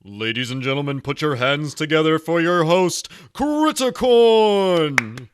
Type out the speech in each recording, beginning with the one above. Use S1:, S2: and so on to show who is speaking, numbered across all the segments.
S1: Ladies and gentlemen, put your hands together for your host, Criticorn!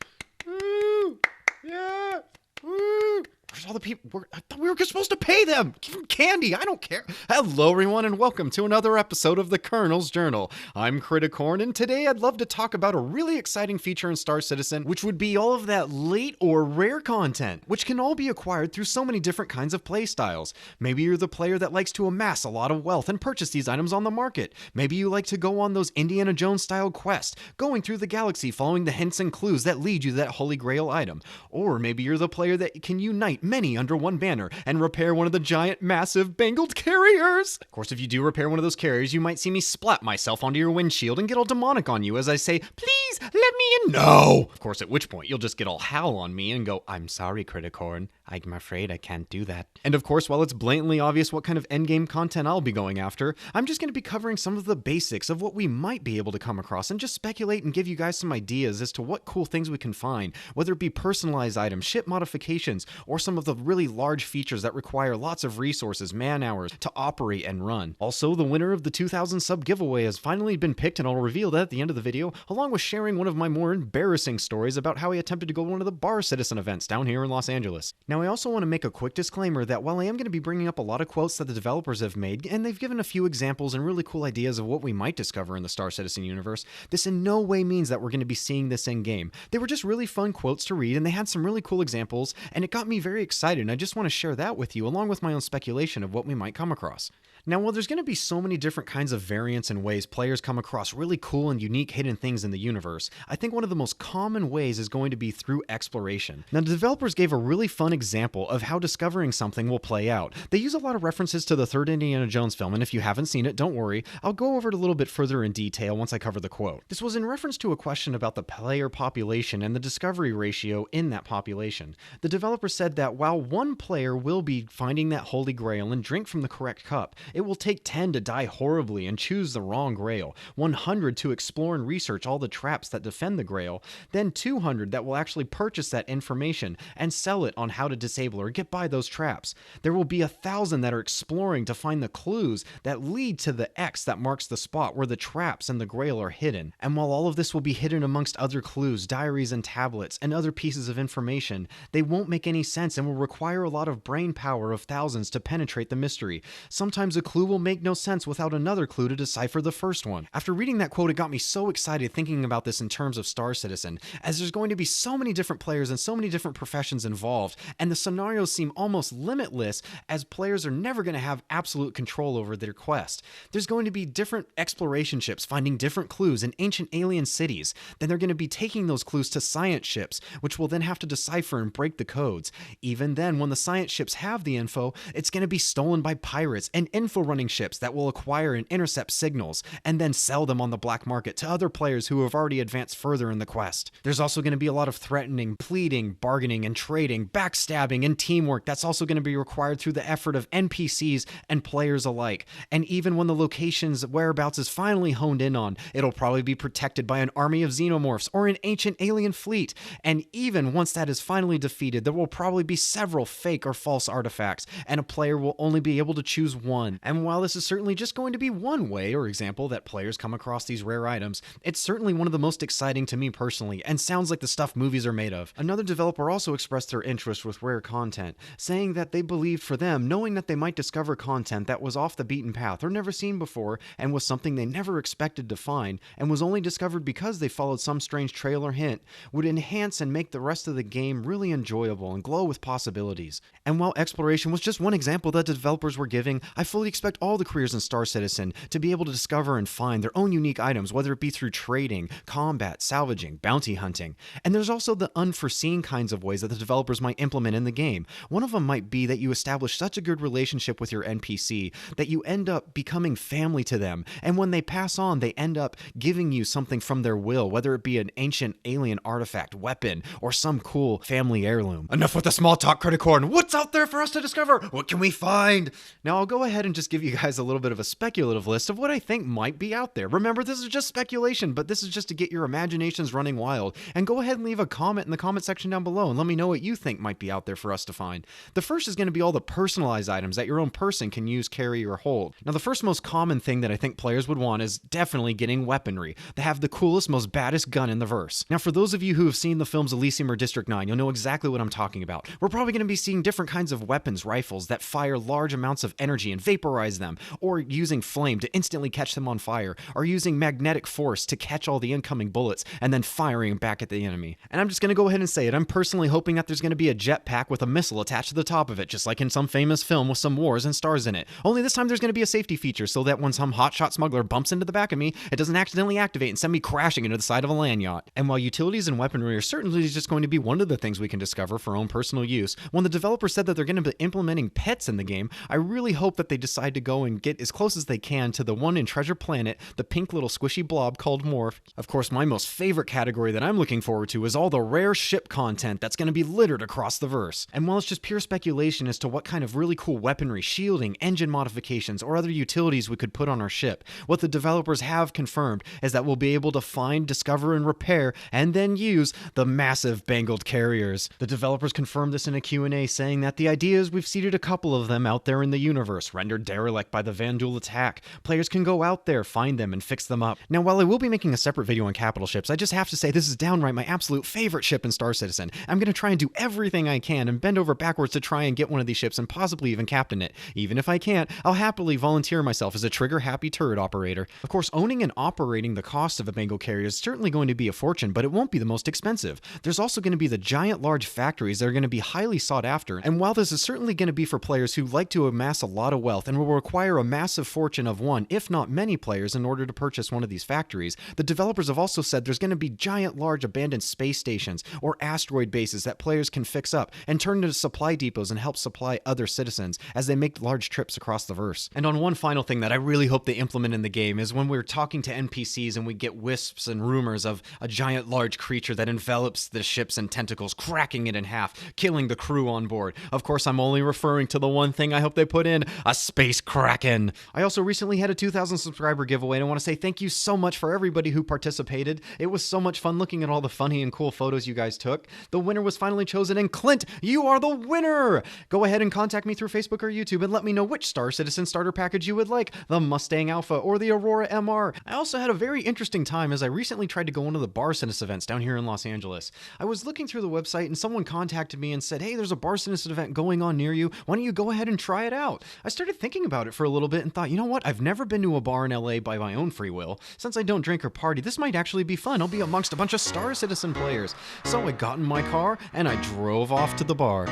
S1: Woo! Yeah! Woo! Where's all the people? I thought we were supposed to pay them! Give them candy! I don't care! Hello, everyone, and welcome to another episode of the Kernels Journal. I'm Criticorn, and today I'd love to talk about a really exciting feature in Star Citizen, which would be all of that late or rare content, which can all be acquired through so many different kinds of playstyles. Maybe you're the player that likes to amass a lot of wealth and purchase these items on the market. Maybe you like to go on those Indiana Jones-style quests, going through the galaxy following the hints and clues that lead you to that Holy Grail item. Or maybe you're the player that can unite many under one banner and repair one of the giant, massive, bangled carriers. Of course, if you do repair one of those carriers, you might see me splat myself onto your windshield and get all demonic on you as I say, "Please, let me in." No! Of course, at which point you'll just get all howl on me and go, "I'm sorry, Criticorn. I'm afraid I can't do that." And of course, while it's blatantly obvious what kind of endgame content I'll be going after, I'm just going to be covering some of the basics of what we might be able to come across and just speculate and give you guys some ideas as to what cool things we can find, whether it be personalized items, ship modifications, or some of the really large features that require lots of resources, man hours to operate and run. Also, the winner of the 2000 sub giveaway has finally been picked, and I'll reveal that at the end of the video, along with sharing one of my more embarrassing stories about how I attempted to go to one of the Bar Citizen events down here in Los Angeles. Now, I also want to make a quick disclaimer that while I am going to be bringing up a lot of quotes that the developers have made, and they've given a few examples and really cool ideas of what we might discover in the Star Citizen universe, this in no way means that we're going to be seeing this in game. They were just really fun quotes to read, and they had some really cool examples, and it got me very excited, and I just want to share that with you, along with my own speculation of what we might come across. Now, while there's going to be so many different kinds of variants and ways players come across really cool and unique hidden things in the universe, I think one of the most common ways is going to be through exploration. Now, the developers gave a really fun example of how discovering something will play out. They use a lot of references to the third Indiana Jones film, and if you haven't seen it, don't worry, I'll go over it a little bit further in detail once I cover the quote. This was in reference to a question about the player population and the discovery ratio in that population. The developer said that while one player will be finding that Holy Grail and drink from the correct cup, it will take 10 to die horribly and choose the wrong grail, 100 to explore and research all the traps that defend the grail, then 200 that will actually purchase that information and sell it on how to disable or get by those traps. There will be 1,000 that are exploring to find the clues that lead to the X that marks the spot where the traps and the grail are hidden. And while all of this will be hidden amongst other clues, diaries and tablets, and other pieces of information, they won't make any sense and will require a lot of brain power of thousands to penetrate the mystery. Sometimes a clue will make no sense without another clue to decipher the first one. After reading that quote, it got me so excited thinking about this in terms of Star Citizen, as there's going to be so many different players and so many different professions involved, and the scenarios seem almost limitless as players are never going to have absolute control over their quest. There's going to be different exploration ships finding different clues in ancient alien cities. Then they're going to be taking those clues to science ships, which will then have to decipher and break the codes. Even then, when the science ships have the info, it's going to be stolen by pirates and info-running ships that will acquire and intercept signals and then sell them on the black market to other players who have already advanced further in the quest. There's also going to be a lot of threatening, pleading, bargaining, and trading, backstabbing, and teamwork that's also going to be required through the effort of NPCs and players alike. And even when the location's whereabouts is finally honed in on, it'll probably be protected by an army of xenomorphs or an ancient alien fleet. And even once that is finally defeated, there will probably be several fake or false artifacts, and a player will only be able to choose one. And while this is certainly just going to be one way or example that players come across these rare items, it's certainly one of the most exciting to me personally, and sounds like the stuff movies are made of. Another developer also expressed their interest with rare content, saying that they believed for them, knowing that they might discover content that was off the beaten path or never seen before, and was something they never expected to find, and was only discovered because they followed some strange trail or hint, would enhance and make the rest of the game really enjoyable and glow with possibilities. And while exploration was just one example that the developers were giving, I fully expect all the careers in Star Citizen to be able to discover and find their own unique items, whether it be through trading, combat, salvaging, bounty hunting. And there's also the unforeseen kinds of ways that the developers might implement in the game. One of them might be that you establish such a good relationship with your NPC that you end up becoming family to them, and when they pass on, they end up giving you something from their will, whether it be an ancient alien artifact, weapon, or some cool family heirloom. Enough with the small talk, Criticorn. What's out there for us to discover? What can we find? Now I'll go ahead and and just give you guys a little bit of a speculative list of what I think might be out there. Remember, this is just speculation, but this is just to get your imaginations running wild. And go ahead and leave a comment in the comment section down below and let me know what you think might be out there for us to find. The first is going to be all the personalized items that your own person can use, carry, or hold. Now, the first most common thing that I think players would want is definitely getting weaponry. They have the coolest, most baddest gun in the verse. Now, for those of you who have seen the films Elysium or District 9, you'll know exactly what I'm talking about. We're probably going to be seeing different kinds of weapons, rifles that fire large amounts of energy and vaporize them, or using flame to instantly catch them on fire, or using magnetic force to catch all the incoming bullets and then firing back at the enemy. And I'm just going to go ahead and say it, I'm personally hoping that there's going to be a jetpack with a missile attached to the top of it, just like in some famous film with some wars and stars in it. Only this time there's going to be a safety feature so that when some hotshot smuggler bumps into the back of me, it doesn't accidentally activate and send me crashing into the side of a land yacht. And while utilities and weaponry are certainly just going to be one of the things we can discover for own personal use, when the developers said that they're going to be implementing pets in the game, I really hope that they decide to go and get as close as they can to the one in Treasure Planet, the pink little squishy blob called Morph. Of course, my most favorite category that I'm looking forward to is all the rare ship content that's going to be littered across the verse. And while it's just pure speculation as to what kind of really cool weaponry, shielding, engine modifications, or other utilities we could put on our ship, what the developers have confirmed is that we'll be able to find, discover, and repair, and then use the massive bangled carriers. The developers confirmed this in a Q&A, saying that the idea is we've seeded a couple of them out there in the universe, rendered derelict by the Vandal attack. Players can go out there, find them, and fix them up. Now, while I will be making a separate video on capital ships, I just have to say this is downright my absolute favorite ship in Star Citizen. I'm going to try and do everything I can and bend over backwards to try and get one of these ships and possibly even captain it. Even if I can't, I'll happily volunteer myself as a trigger-happy turret operator. Of course, owning and operating the cost of a Bengal carrier is certainly going to be a fortune, but it won't be the most expensive. There's also going to be the giant large factories that are going to be highly sought after, and while this is certainly going to be for players who like to amass a lot of wealth and will require a massive fortune of one, if not many players in order to purchase one of these factories, the developers have also said there's going to be giant large abandoned space stations or asteroid bases that players can fix up and turn into supply depots and help supply other citizens as they make large trips across the verse. And on one final thing that I really hope they implement in the game is when we're talking to NPCs and we get wisps and rumors of a giant large creature that envelops the ships and tentacles, cracking it in half, killing the crew on board. Of course, I'm only referring to the one thing I hope they put in, a space kraken. I also recently had a 2,000 subscriber giveaway, and I want to say thank you so much for everybody who participated. It was so much fun looking at all the funny and cool photos you guys took. The winner was finally chosen, and Clint, you are the winner! Go ahead and contact me through Facebook or YouTube and let me know which Star Citizen starter package you would like, the Mustang Alpha or the Aurora MR. I also had a very interesting time as I recently tried to go into the Barsinus events down here in Los Angeles. I was looking through the website and someone contacted me and said, hey, there's a Barsinus event going on near you. Why don't you go ahead and try it out? I started thinking about it for a little bit and thought, you know what? I've never been to a bar in LA by my own free will. Since I don't drink or party, this might actually be fun. I'll be amongst a bunch of Star Citizen players. So I got in my car and I drove off to the bar.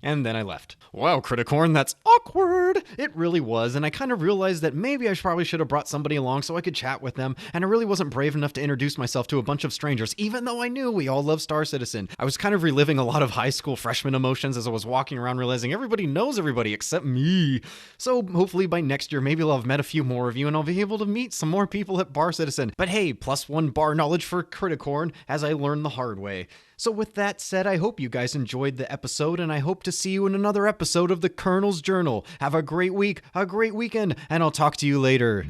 S1: And then I left. Wow, Criticorn, that's awkward. It really was, and I kind of realized that maybe I probably should have brought somebody along so I could chat with them, and I really wasn't brave enough to introduce myself to a bunch of strangers, even though I knew we all love Star Citizen. I was kind of reliving a lot of high school freshman emotions as I was walking around realizing everybody knows everybody except me. So hopefully by next year, maybe I'll have met a few more of you, and I'll be able to meet some more people at Bar Citizen. But hey, +1 bar knowledge for Criticorn, as I learned the hard way. So with that said, I hope you guys enjoyed the episode, and I hope to see you in another episode of the Kernels Journal. Have a great week, a great weekend, and I'll talk to you later.